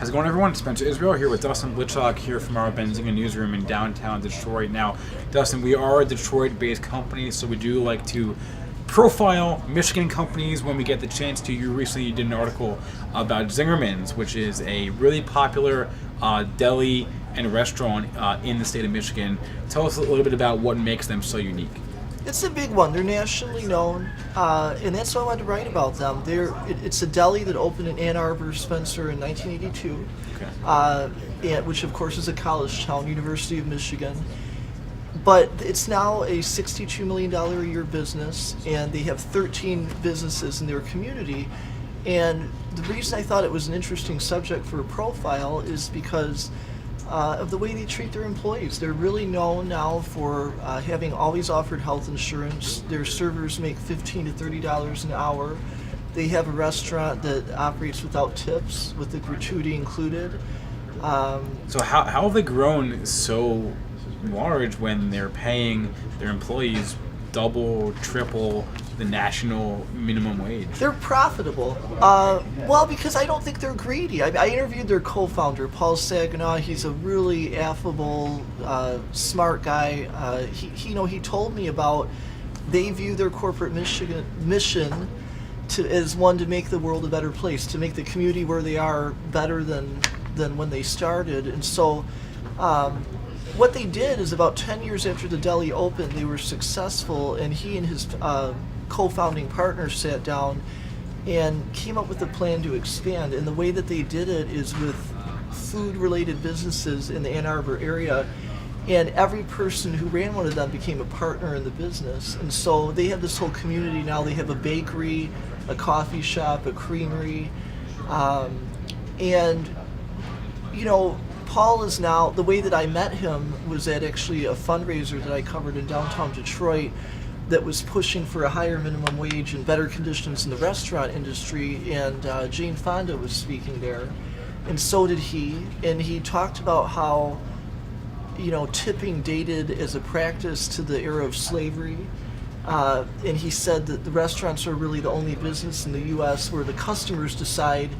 How's it going, everyone? Spencer Israel here with Dustin Blitchok here from our Benzinga newsroom in downtown Detroit. Now, Dustin, we are a Detroit-based company, so we do like to profile Michigan companies when we get the chance to. You recently did an article about Zingerman's, which is a really popular deli and restaurant in the state of Michigan. Tell us a little bit about what makes them so unique. It's a big one. They're nationally known, and that's why I wanted to write about them. It's a deli that opened in Ann Arbor, Spencer, in 1982, which of course is a college town, University of Michigan. But it's now a $62 million a year business, and they have 13 businesses in their community. And the reason I thought it was an interesting subject for a profile is because of the way they treat their employees. They're really known now for having always offered health insurance. Their servers make $15 to $30 an hour. They have a restaurant that operates without tips, with the gratuity included. So how have they grown so large when they're paying their employees double, triple the national minimum wage? They're profitable. Well, because I don't think they're greedy. I interviewed their co-founder, Paul Saginaw. He's a really affable, smart guy. He told me about they view their corporate mission as one to make the world a better place, to make the community where they are better than when they started. And so what they did is about 10 years after the deli opened, they were successful, and he and his co-founding partners sat down and came up with a plan to expand. And the way that they did it is with food-related businesses in the Ann Arbor area, and every person who ran one of them became a partner in the business. And so they have this whole community now. They have a bakery, a coffee shop, a creamery, and Paul is now, the way that I met him was at actually a fundraiser that I covered in downtown Detroit that was pushing for a higher minimum wage and better conditions in the restaurant industry, and Jane Fonda was speaking there, and so did he. And he talked about how tipping dated as a practice to the era of slavery, and he said that the restaurants are really the only business in the U.S. where the customers decide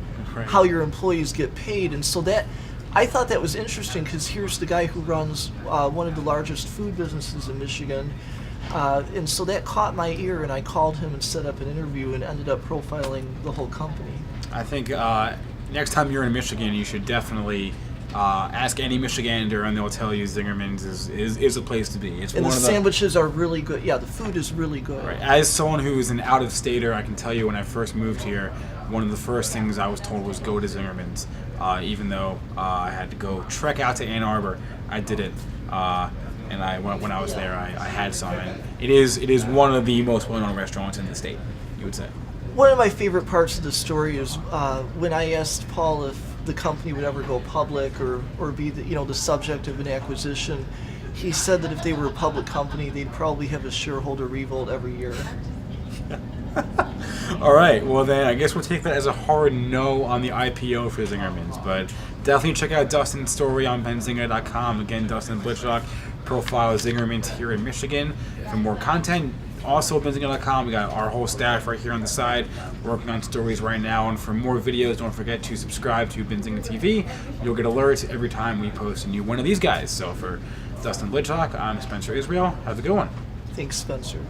how your employees get paid. And so that, I thought that was interesting, because here's the guy who runs one of the largest food businesses in Michigan. And so that caught my ear, and I called him and set up an interview and ended up profiling the whole company. I think next time you're in Michigan, you should definitely ask any Michigander, and they'll tell you Zingerman's is a place to be. And the sandwiches are really good. Yeah, the food is really good. Right. As someone who is an out-of-stater, I can tell you when I first moved here, one of the first things I was told was go to Zingerman's. Even though I had to go trek out to Ann Arbor, I did it. And when I was there, I had some. And it is one of the most well-known restaurants in the state, you would say. One of my favorite parts of the story is when I asked Paul if the company would ever go public or be the subject of an acquisition. He said that if they were a public company, they'd probably have a shareholder revolt every year. All right, well then I guess we'll take that as a hard no on the IPO for Zingerman's, but definitely check out Dustin's story on Benzinga.com. Again, Dustin Blitchok profiles Zingerman's here in Michigan. For more content, also Benzinga.com, we got our whole staff right here on the side working on stories right now. And for more videos, don't forget to subscribe to Benzinga TV. You'll get alerts every time we post a new one of these guys. So for Dustin Blitchok, I'm Spencer Israel. Have a good one. Thanks, Spencer.